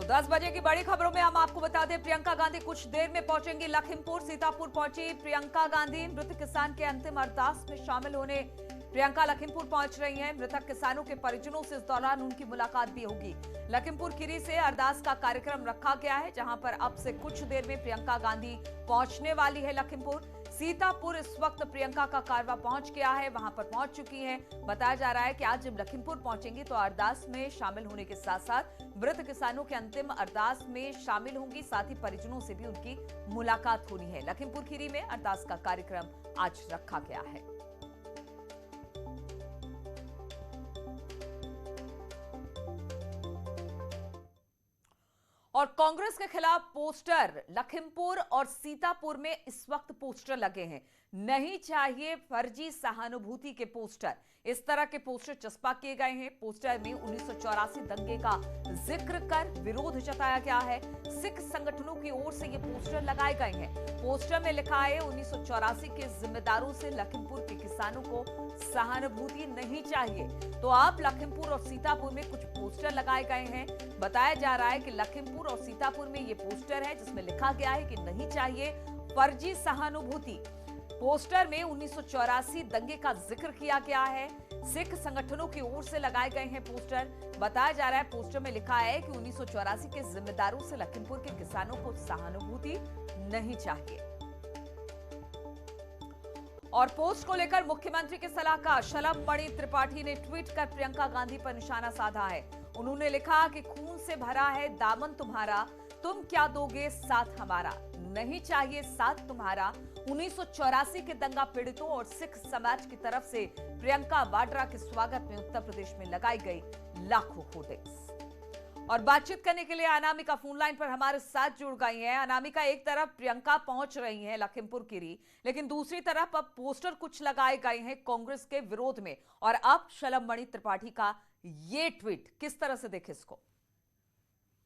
10 बजे की बड़ी खबरों में हम आपको बता दें, प्रियंका गांधी कुछ देर में पहुंचेंगी लखीमपुर। सीतापुर पहुंची प्रियंका गांधी। मृत किसान के अंतिम अरदास में शामिल होने प्रियंका लखीमपुर पहुंच रही हैं। मृतक किसानों के परिजनों से इस दौरान उनकी मुलाकात भी होगी। लखीमपुर खीरी से अरदास का कार्यक्रम रखा गया है, जहां पर अब से कुछ देर में प्रियंका गांधी पहुंचने वाली है लखीमपुर। सीतापुर इस वक्त प्रियंका का कारवा पहुंच गया है, वहां पर पहुंच चुकी हैं। बताया जा रहा है कि आज जब लखीमपुर पहुंचेंगी तो अरदास में शामिल होने के साथ साथ मृत किसानों के अंतिम अरदास में शामिल होंगी, साथ ही परिजनों से भी उनकी मुलाकात होनी है। लखीमपुर खीरी में अरदास का कार्यक्रम आज रखा गया है। और कांग्रेस के खिलाफ पोस्टर लखीमपुर और सीतापुर में इस वक्त पोस्टर लगे हैं। नहीं चाहिए फर्जी सहानुभूति के पोस्टर, इस तरह के पोस्टर चस्पा किए गए हैं। पोस्टर में 1984 दंगे का जिक्र कर विरोध जताया गया है। सिख संगठनों की ओर से ये पोस्टर लगाए गए हैं। पोस्टर में लिखा है 1984 के जिम्मेदारों से लखीमपुर के किसानों को सहानुभूति नहीं चाहिए। तो आप लखीमपुर और सीतापुर में कुछ पोस्टर लगाए गए हैं। बताया जा रहा है कि लखीमपुर और सीतापुर में ये पोस्टर है जिसमें लिखा गया है कि नहीं चाहिए फर्जी सहानुभूति। पोस्टर में 1984 दंगे का जिक्र किया गया है। सिख संगठनों की ओर से लगाए गए हैं पोस्टर। बताया जा रहा है पोस्टर में लिखा है कि 1984 के जिम्मेदारों से लखीमपुर के किसानों को सहानुभूति नहीं चाहिए। और पोस्ट को लेकर मुख्यमंत्री के सलाहकार शलभ मणि त्रिपाठी ने ट्वीट कर प्रियंका गांधी पर निशाना साधा है। उन्होंने लिखा कि खून से भरा है दामन तुम्हारा, तुम क्या दोगे साथ हमारा। नहीं चाहिए साथ तुम्हारा। 1984 के दंगा पीड़ितों और सिख समाज की तरफ से प्रियंका वाड्रा के स्वागत में उत्तर प्रदेश में लगाई गई लाखों होर्डिंग्स। और बातचीत करने के लिए अनामिका फोन लाइन पर हमारे साथ जुड़ गई हैं। अनामिका, एक तरफ प्रियंका पहुंच रही हैं लखीमपुर खीरी, लेकिन दूसरी तरफ अब पोस्टर कुछ लगाए गए हैं कांग्रेस के विरोध में, और अब शलभ मणि त्रिपाठी का ये ट्वीट, किस तरह से देखें इसको?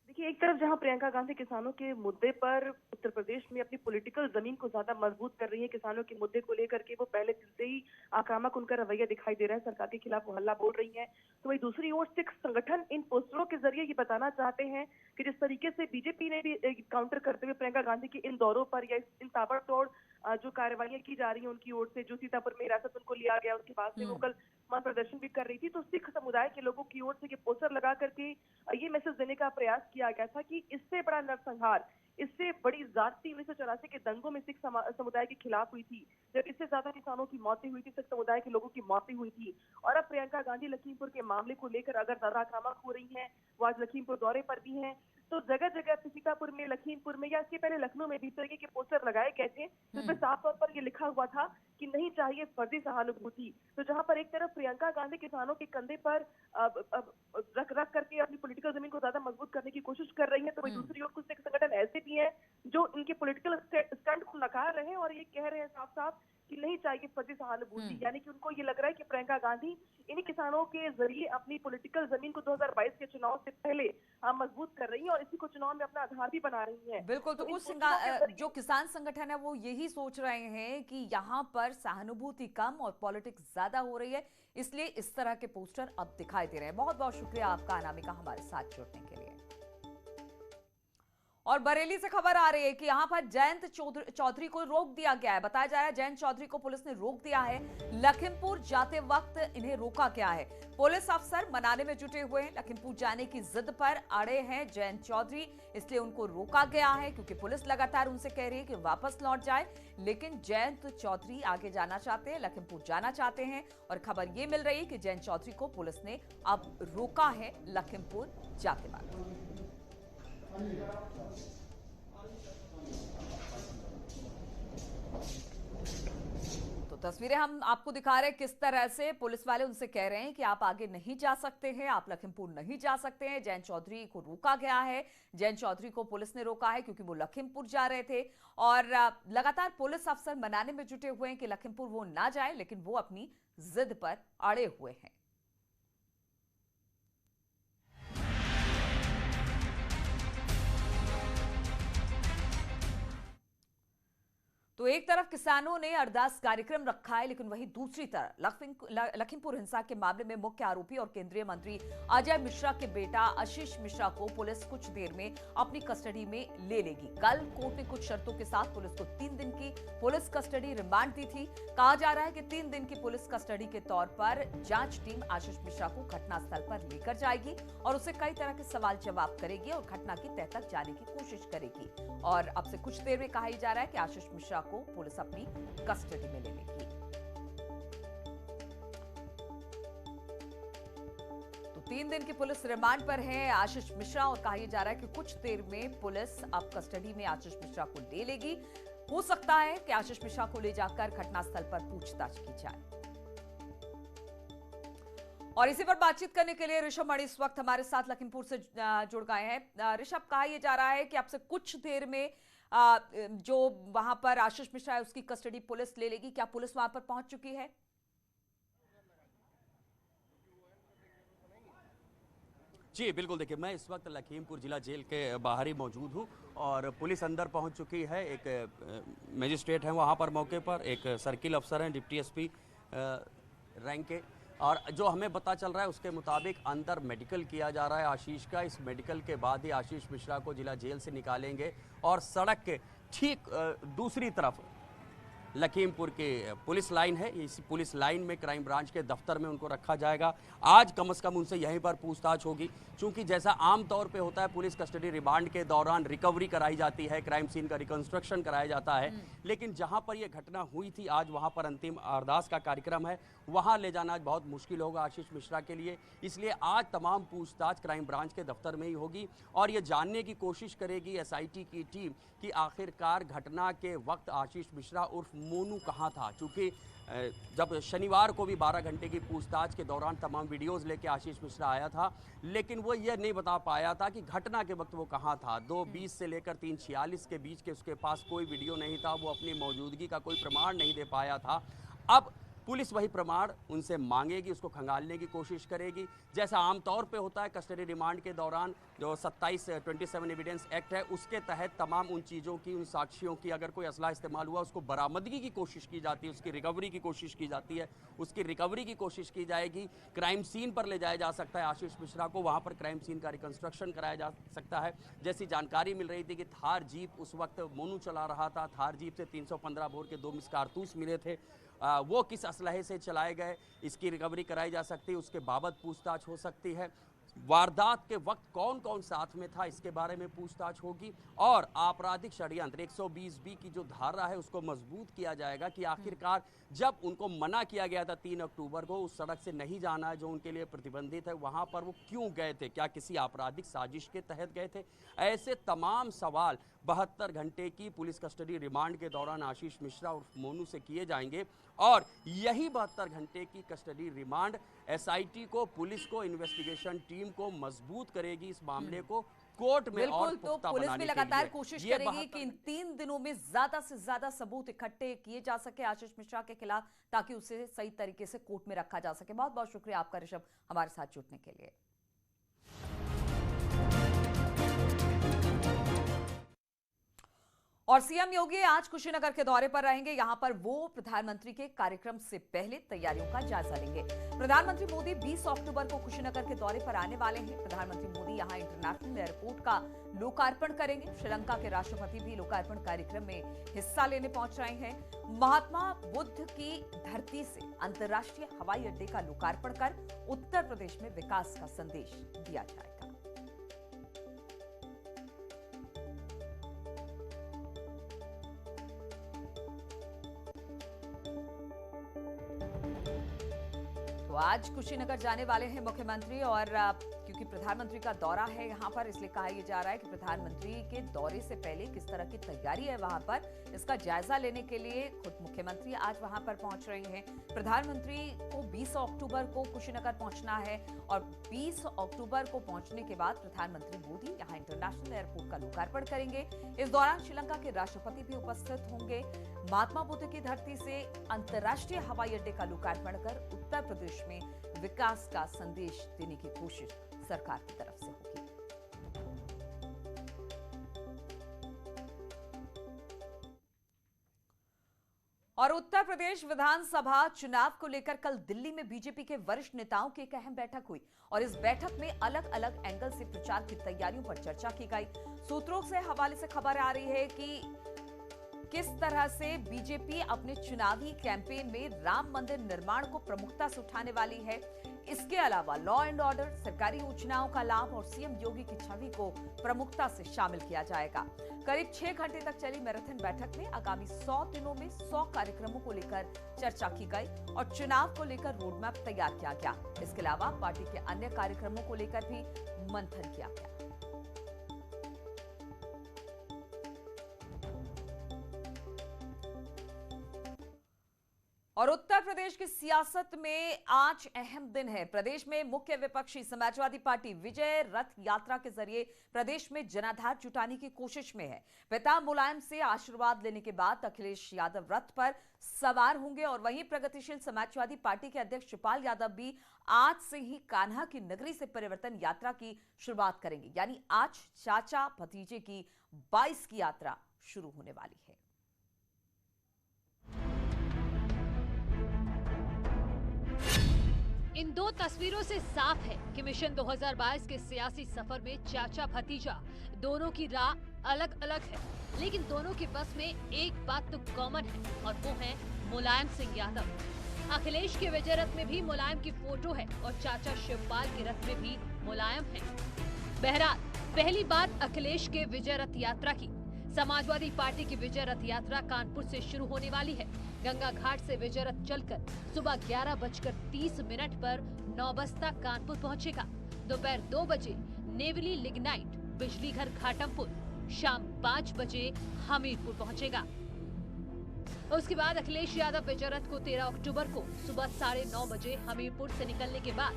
देखिए, एक तरफ जहां प्रियंका गांधी किसानों के मुद्दे पर उत्तर प्रदेश में अपनी पॉलिटिकल जमीन को ज्यादा मजबूत कर रही है, किसानों के मुद्दे को लेकर के वो पहले दिन से ही आक्रामक उनका रवैया दिखाई दे रहा है, सरकार के खिलाफ वो हल्ला बोल रही है। तो वही दूसरी ओर सिख संगठन इन पोस्टरों के जरिए ये बताना चाहते हैं कि जिस तरीके से बीजेपी ने भी काउंटर करते हुए प्रियंका गांधी के इन दौरों पर या इन ताबड़तोड़ जो कार्रवाइयां की जा रही है उनकी ओर से, जो सीतापुर में हिरासत उनको लिया गया, उसके बाद से वो कल प्रदर्शन भी कर रही थी, तो सिख समुदाय के लोगों की ओर से ये पोस्टर लगा करके ये मैसेज देने का प्रयास किया गया था कि इससे बड़ा नरसंहार, इससे बड़ी ज्यादती 1984 के दंगों में सिख समुदाय के खिलाफ हुई थी, जब इससे ज्यादा किसानों की मौतें हुई थी, सिख समुदाय के लोगों की मौतें हुई थी। और अब प्रियंका गांधी लखीमपुर के मामले को लेकर अगर ज्यादा आक्रामक हो रही हैं, वो आज लखीमपुर दौरे पर भी हैं, तो जगह जगह सीतापुर में, लखीमपुर में या इसके पहले लखनऊ में भी इस तरीके के पोस्टर लगाए गए थे, जिसमें साफ तौर पर ये लिखा हुआ था कि नहीं चाहिए फर्जी सहानुभूति। तो जहां पर एक तरफ प्रियंका गांधी किसानों के कंधे पर रख करके अपनी पॉलिटिकल जमीन को ज्यादा मजबूत करने की कोशिश कर रही है, तो वही दूसरी ओर कुछ सिख संगठन ऐसे भी हैं जो इनके पॉलिटिकल स्टंट को नकार रहे हैं और ये कह रहे हैं साफ साफ कि नहीं चाहिए फर्जी सहानुभूति। यानी कि उनको ये लग रहा है कि प्रियंका गांधी इन्हीं किसानों के जरिए अपनी पॉलिटिकल जमीन को 2022 के चुनाव से पहले मजबूत कर रही है और इसी को चुनाव में अपना आधार भी बना रही है। बिल्कुल, तो कुछ जो किसान संगठन है वो यही सोच रहे हैं कि यहाँ पर सहानुभूति कम और पॉलिटिक्स ज्यादा हो रही है, इसलिए इस तरह के पोस्टर अब दिखाई दे रहे हैं। बहुत बहुत शुक्रिया आपका अनामिका हमारे साथ जुड़ने के लिए। और बरेली से खबर आ रही है कि यहां पर जयंत चौधरी को रोक दिया गया है। बताया जा रहा है जयंत चौधरी को पुलिस ने रोक दिया है। लखीमपुर जाते वक्त इन्हें रोका गया है। पुलिस अफसर मनाने में जुटे हुए हैं। लखीमपुर जाने की जिद पर अड़े हैं जयंत चौधरी, इसलिए उनको रोका गया है, क्योंकि पुलिस लगातार उनसे कह रही है कि वापस लौट जाए। लेकिन जयंत चौधरी आगे जाना चाहते हैं, लखीमपुर जाना चाहते हैं, और खबर यह मिल रही है कि जयंत चौधरी को पुलिस ने अब रोका है लखीमपुर जाते वक्त। तो तस्वीरें हम आपको दिखा रहे हैं किस तरह से पुलिस वाले उनसे कह रहे हैं कि आप आगे नहीं जा सकते हैं, आप लखीमपुर नहीं जा सकते हैं। जयंत चौधरी को रोका गया है। जयंत चौधरी को पुलिस ने रोका है क्योंकि वो लखीमपुर जा रहे थे, और लगातार पुलिस अफसर मनाने में जुटे हुए हैं कि लखीमपुर वो ना जाए, लेकिन वो अपनी जिद पर अड़े हुए हैं। तो एक तरफ किसानों ने अरदास कार्यक्रम रखा है, लेकिन वहीं दूसरी तरफ लखीमपुर हिंसा के मामले में मुख्य आरोपी और केंद्रीय मंत्री अजय मिश्रा के बेटा आशीष मिश्रा को पुलिस कुछ देर में अपनी कस्टडी में ले लेगी। कल कोर्ट ने कुछ शर्तों के साथ पुलिस को 3 दिन की पुलिस कस्टडी रिमांड दी थी। कहा जा रहा है कि 3 दिन की पुलिस कस्टडी के तौर पर जांच टीम आशीष मिश्रा को घटनास्थल पर लेकर जाएगी और उससे कई तरह के सवाल जवाब करेगी और घटना की तह तक जाने की कोशिश करेगी। और अब से कुछ देर में कहा जा रहा है कि आशीष मिश्रा को पुलिस अपनी कस्टडी में ले लेगी। तो 3 दिन की पुलिस रिमांड पर है आशीष मिश्रा और कहा जा रहा है कि कुछ देर में पुलिस अब कस्टडी में आशीष मिश्रा को ले लेगी। हो सकता है कि आशीष मिश्रा को ले जाकर घटनास्थल पर पूछताछ की जाए। और इसी पर बातचीत करने के लिए ऋषभ मणि इस वक्त हमारे साथ लखीमपुर से जुड़ गए हैं। ऋषभ, कहा यह जा रहा है कि अब से कुछ देर में जो वहां पर आशीष मिश्रा है उसकी कस्टडी पुलिस ले लेगी। क्या पुलिस वहां पर पहुंच चुकी है? जी बिल्कुल, देखिए मैं इस वक्त लखीमपुर जिला जेल के बाहर ही मौजूद हूँ और पुलिस अंदर पहुँच चुकी है। एक मजिस्ट्रेट है वहाँ पर मौके पर, एक सर्किल अफसर हैं डिप्टी एसपी रैंक के, और जो हमें पता चल रहा है उसके मुताबिक अंदर मेडिकल किया जा रहा है आशीष का। इस मेडिकल के बाद ही आशीष मिश्रा को जिला जेल से निकालेंगे और सड़क के ठीक दूसरी तरफ लखीमपुर के पुलिस लाइन है, इस पुलिस लाइन में क्राइम ब्रांच के दफ्तर में उनको रखा जाएगा। आज कम से कम उनसे यहीं पर पूछताछ होगी, क्योंकि जैसा आम तौर पे होता है पुलिस कस्टडी रिमांड के दौरान रिकवरी कराई जाती है, क्राइम सीन का रिकंस्ट्रक्शन कराया जाता है, लेकिन जहां पर यह घटना हुई थी आज वहां पर अंतिम अरदास का कार्यक्रम है, वहां ले जाना आज बहुत मुश्किल होगा आशीष मिश्रा के लिए। इसलिए आज तमाम पूछताछ क्राइम ब्रांच के दफ्तर में ही होगी और ये जानने की कोशिश करेगी SIT की टीम कि आखिरकार घटना के वक्त आशीष मिश्रा उर्फ मोनू कहाँ था। चूँकि जब शनिवार को भी 12 घंटे की पूछताछ के दौरान तमाम वीडियोस लेके आशीष मिश्रा आया था, लेकिन वो ये नहीं बता पाया था कि घटना के वक्त वो कहाँ था। 2:20 से लेकर 3:46 के बीच के उसके पास कोई वीडियो नहीं था, वो अपनी मौजूदगी का कोई प्रमाण नहीं दे पाया था। अब पुलिस वही प्रमाण उनसे मांगेगी, उसको खंगालने की कोशिश करेगी, जैसा आमतौर पे होता है कस्टडी रिमांड के दौरान। जो 27 एविडेंस एक्ट है उसके तहत तमाम उन चीज़ों की, उन साक्ष्यों की, अगर कोई असला इस्तेमाल हुआ उसको बरामदगी की कोशिश की जाती है, उसकी रिकवरी की कोशिश की जाती है, उसकी रिकवरी की कोशिश की जाएगी। क्राइम सीन पर ले जाया जा सकता है आशीष मिश्रा को, वहाँ पर क्राइम सीन का रिकंस्ट्रक्शन कराया जा सकता है। जैसी जानकारी मिल रही थी कि थार जीप उस वक्त मोनू चला रहा था, थार जीप से 315 बोर के 2 मिस कारतूस मिले थे, वो किस असलहे से चलाए गए, इसकी रिकवरी कराई जा सकती है, उसके बाबत पूछताछ हो सकती है। वारदात के वक्त कौन कौन साथ में था इसके बारे में पूछताछ होगी और आपराधिक षड्यंत्र 120B की जो धारा है उसको मजबूत किया जाएगा कि आखिरकार जब उनको मना किया गया था 3 अक्टूबर को उस सड़क से नहीं जाना है जो उनके लिए प्रतिबंधित है, वहां पर वो क्यों गए थे, क्या किसी आपराधिक साजिश के तहत गए थे। ऐसे तमाम सवाल 72 घंटे की पुलिस कस्टडी रिमांड के दौरान आशीष मिश्रा और मोनू से किए जाएंगे और यही 72 घंटे की कस्टडी रिमांड SIT को, पुलिस को, इन्वेस्टिगेशन टीम को मजबूत करेगी इस मामले को कोर्ट में और तो पुलिस भी लगातार कोशिश करेगी कि इन 3 दिनों में ज्यादा से ज्यादा सबूत इकट्ठे किए जा सके आशीष मिश्रा के खिलाफ, ताकि उसे सही तरीके से कोर्ट में रखा जा सके। बहुत बहुत शुक्रिया आपका ऋषभ हमारे साथ जुड़ने के लिए। और सीएम योगी आज कुशीनगर के दौरे पर रहेंगे। यहां पर वो प्रधानमंत्री के कार्यक्रम से पहले तैयारियों का जायजा लेंगे। प्रधानमंत्री मोदी 20 अक्टूबर को कुशीनगर के दौरे पर आने वाले हैं। प्रधानमंत्री मोदी यहां इंटरनेशनल एयरपोर्ट का लोकार्पण करेंगे। श्रीलंका के राष्ट्रपति भी लोकार्पण कार्यक्रम में हिस्सा लेने पहुंच रहे हैं। महात्मा बुद्ध की धरती से अंतर्राष्ट्रीय हवाई अड्डे का लोकार्पण कर उत्तर प्रदेश में विकास का संदेश दिया जाएगा। तो आज कुशीनगर जाने वाले हैं मुख्यमंत्री और क्योंकि प्रधानमंत्री का दौरा है यहां पर, इसलिए कहा यह जा रहा है कि प्रधानमंत्री के दौरे से पहले किस तरह की तैयारी है वहां पर, इसका जायजा लेने के लिए खुद मुख्यमंत्री आज वहां पर पहुंच रहे हैं। प्रधानमंत्री को 20 अक्टूबर को कुशीनगर पहुंचना है और 20 अक्टूबर को पहुंचने के बाद प्रधानमंत्री मोदी यहां इंटरनेशनल एयरपोर्ट का लोकार्पण करेंगे। इस दौरान श्रीलंका के राष्ट्रपति भी उपस्थित होंगे। महात्मा बुद्ध की धरती से अंतर्राष्ट्रीय हवाई अड्डे का लोकार्पण कर उत्तर प्रदेश में विकास का संदेश देने की कोशिश सरकार की तरफ से होगी। और उत्तर प्रदेश विधानसभा चुनाव को लेकर कल दिल्ली में बीजेपी के वरिष्ठ नेताओं की एक अहम बैठक हुई और इस बैठक में अलग अलग एंगल से प्रचार की तैयारियों पर चर्चा की गई। सूत्रों से हवाले से खबर आ रही है कि किस तरह से बीजेपी अपने चुनावी कैंपेन में राम मंदिर निर्माण को प्रमुखता से उठाने वाली है। इसके अलावा लॉ एंड ऑर्डर, सरकारी योजनाओं का लाभ और सीएम योगी की छवि को प्रमुखता से शामिल किया जाएगा। करीब 6 घंटे तक चली मैराथन बैठक में आगामी 100 दिनों में 100 कार्यक्रमों को लेकर चर्चा की गई और चुनाव को लेकर रोड मैप तैयार किया गया। इसके अलावा पार्टी के अन्य कार्यक्रमों को लेकर भी मंथन किया गया। और उत्तर प्रदेश की सियासत में आज अहम दिन है। प्रदेश में मुख्य विपक्षी समाजवादी पार्टी विजय रथ यात्रा के जरिए प्रदेश में जनाधार जुटाने की कोशिश में है। पिता मुलायम से आशीर्वाद लेने के बाद अखिलेश यादव रथ पर सवार होंगे और वहीं प्रगतिशील समाजवादी पार्टी के अध्यक्ष शिवपाल यादव भी आज से ही कान्हा की नगरी से परिवर्तन यात्रा की शुरुआत करेंगे। यानी आज चाचा भतीजे की 22 की यात्रा शुरू होने वाली है। इन दो तस्वीरों से साफ है कि मिशन 2022 के सियासी सफर में चाचा भतीजा दोनों की राह अलग अलग है, लेकिन दोनों के बस में एक बात तो कॉमन है और वो है मुलायम सिंह यादव। अखिलेश के विजय रथ में भी मुलायम की फोटो है और चाचा शिवपाल के रथ में भी मुलायम है। बहरहाल पहली बात अखिलेश के विजय रथ यात्रा की। समाजवादी पार्टी की विजय रथ यात्रा कानपुर से शुरू होने वाली है। गंगा घाट से विजय रथ चलकर सुबह 11:30 पर नौबस्ता कानपुर पहुंचेगा। दोपहर 2 बजे नेवली लिग्नाइट बिजलीघर घाटमपुर, शाम 5 बजे हमीरपुर पहुंचेगा। उसके बाद अखिलेश यादव विजय रथ को 13 अक्टूबर को सुबह 9:30 बजे हमीरपुर से निकलने के बाद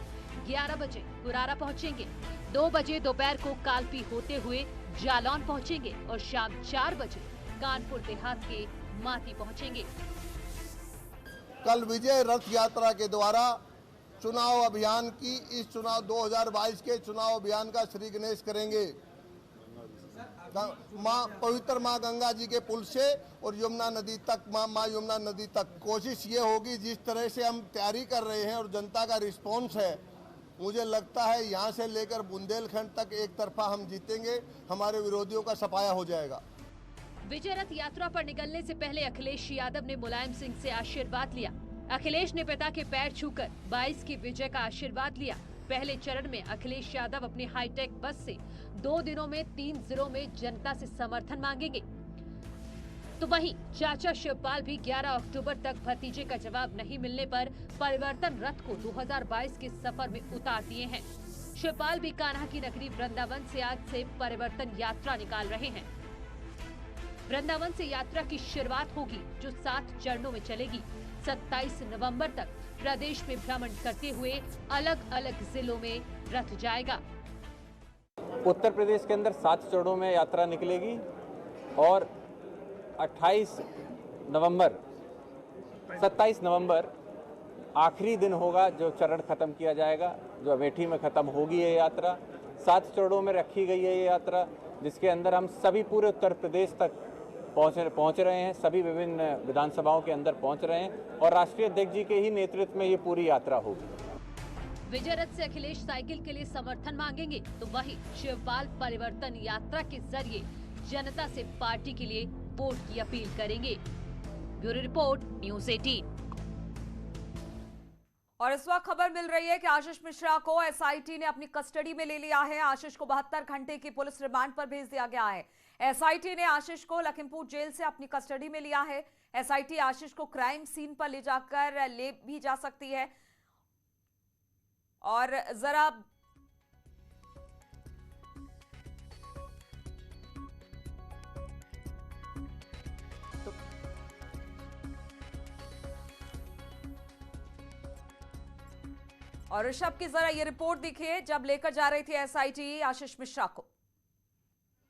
11 बजे गुरारा पहुंचेंगे। 2 बजे दोपहर को कालपी होते हुए जालौन पहुंचेंगे और शाम 4 बजे कानपुर देहात के माती पहुंचेंगे। कल विजय रथ यात्रा के द्वारा चुनाव अभियान की इस चुनाव 2022 के चुनाव अभियान का श्री गणेश करेंगे। पवित्र माँ गंगा जी के पुल से और यमुना नदी तक, माँ यमुना नदी तक कोशिश ये होगी, जिस तरह से हम तैयारी कर रहे हैं और जनता का रिस्पॉन्स है, मुझे लगता है यहाँ से लेकर बुंदेलखंड तक एक तरफा हम जीतेंगे, हमारे विरोधियों का सफाया हो जाएगा। विजय रथ यात्रा पर निकलने से पहले अखिलेश यादव ने मुलायम सिंह से आशीर्वाद लिया। अखिलेश ने पिता के पैर छूकर 22 की विजय का आशीर्वाद लिया। पहले चरण में अखिलेश यादव अपनी हाईटेक बस से 2 दिनों में 3 जिलों में जनता से समर्थन मांगेंगे। तो वहीं चाचा शिवपाल भी 11 अक्टूबर तक भतीजे का जवाब नहीं मिलने पर परिवर्तन रथ को 2022 के सफर में उतार दिए हैं। शिवपाल भी कान्हा की नगरी वृंदावन से आज से परिवर्तन यात्रा निकाल रहे हैं। वृंदावन से यात्रा की शुरुआत होगी जो 7 चरणों में चलेगी। 27 नवंबर तक प्रदेश में भ्रमण करते हुए अलग अलग जिलों में रथ जाएगा। उत्तर प्रदेश के अंदर 7 चरणों में यात्रा निकलेगी और 27 नवंबर आखिरी दिन होगा जो चरण खत्म किया जाएगा, जो अमेठी में खत्म होगी ये यात्रा। 7 चरणों में रखी गई है ये यात्रा, जिसके अंदर हम सभी पूरे उत्तर प्रदेश तक पहुंच रहे हैं, सभी विभिन्न विधानसभाओं के अंदर पहुंच रहे हैं और राष्ट्रीय अध्यक्ष जी के ही नेतृत्व में ये पूरी यात्रा होगी। विजय रथ से अखिलेश साइकिल के लिए समर्थन मांगेंगे, तो वहीं शिवपाल परिवर्तन यात्रा के जरिए जनता से पार्टी के लिए वोट की अपील करेंगे। Bureau report, news 18। और इस वक्त खबर मिल रही है कि आशीष मिश्रा को एसआईटी ने अपनी कस्टडी में ले लिया है। आशीष को 72 घंटे की पुलिस रिमांड पर भेज दिया गया है। एसआईटी ने आशीष को लखीमपुर जेल से अपनी कस्टडी में लिया है। एसआईटी आशीष को क्राइम सीन पर ले जाकर ले भी जा सकती है। और जरा और ऋषभ की जरा ये रिपोर्ट देखिए, जब लेकर जा रही थी एसआईटी आशीष मिश्रा को।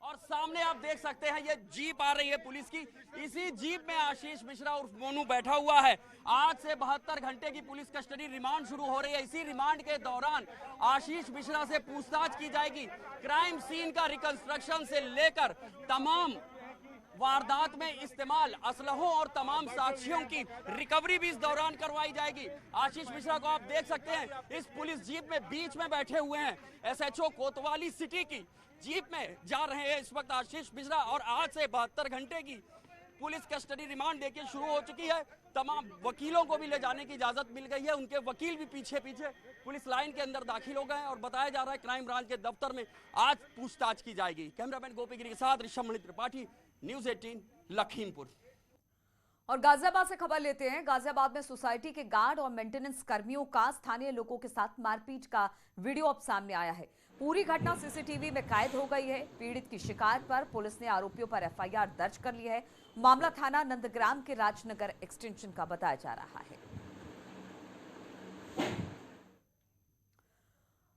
और सामने आप देख सकते हैं ये जीप आ रही है पुलिस की। इसी जीप में आशीष मिश्रा उर्फ मोनू बैठा हुआ है। आज से 72 घंटे की पुलिस कस्टडी रिमांड शुरू हो रही है। इसी रिमांड के दौरान आशीष मिश्रा से पूछताछ की जाएगी। क्राइम सीन का रिकंस्ट्रक्शन से लेकर तमाम वारदात में इस्तेमाल असलहों और तमाम साक्ष्यों की रिकवरी भी इस दौरान करवाई जाएगी। आशीष मिश्रा को आप देख सकते हैं, इस पुलिस जीप में बीच में बैठे हुए हैं। एसएचओ कोतवाली सिटी की जीप में जा रहे हैं इस वक्त आशीष मिश्रा, और आज से 72 घंटे की पुलिस कस्टडी रिमांड देखिए शुरू हो चुकी है। तमाम वकीलों को भी ले जाने की इजाजत मिल गई है, उनके वकील भी पीछे पीछे पुलिस लाइन के अंदर दाखिल हो गए हैं और बताया जा रहा है क्राइम ब्रांच के दफ्तर में आज पूछताछ की जाएगी। कैमरामैन गोपीगिरी के साथ ऋषभ मणि त्रिपाठी, न्यूज 18 लखीमपुर। और गाजियाबाद से खबर लेते हैं। गाजियाबाद में सोसाइटी के गार्ड और मेंटेनेंस कर्मियों का स्थानीय लोगों के साथ मारपीट का वीडियो अब सामने आया है। पूरी घटना सीसीटीवी में कैद हो गई है। पीड़ित की शिकायत पर पुलिस ने आरोपियों पर एफआईआर दर्ज कर ली है। मामला थाना नंदग्राम के राजनगर एक्सटेंशन का बताया जा रहा है।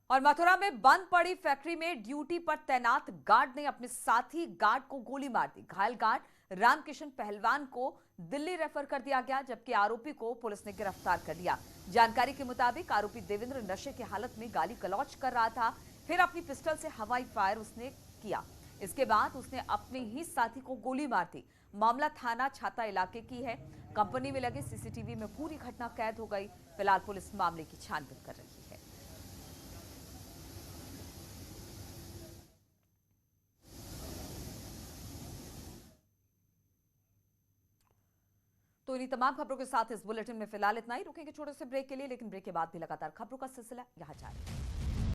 और मथुरा में बंद पड़ी फैक्ट्री में ड्यूटी पर तैनात गार्ड ने अपने साथी गार्ड को गोली मार दी। घायल गार्ड रामकिशन पहलवान को दिल्ली रेफर कर दिया गया, जबकि आरोपी को पुलिस ने गिरफ्तार कर लिया। जानकारी के मुताबिक आरोपी देवेंद्र नशे की हालत में गाली गलौज कर रहा था, फिर अपनी पिस्टल से हवाई फायर उसने किया। इसके बाद उसने अपने ही साथी को गोली मार दी। मामला थाना छाता इलाके की है। कंपनी में लगे सीसीटीवी में पूरी घटना कैद हो गई। फिलहाल पुलिस मामले की छानबीन कर रही है। तो इन्हीं तमाम खबरों के साथ इस बुलेटिन में फिलहाल इतना ही। रुकेंगे छोटे से ब्रेक के लिए, लेकिन ब्रेक के बाद भी लगातार खबरों का सिलसिला यहां जारी है।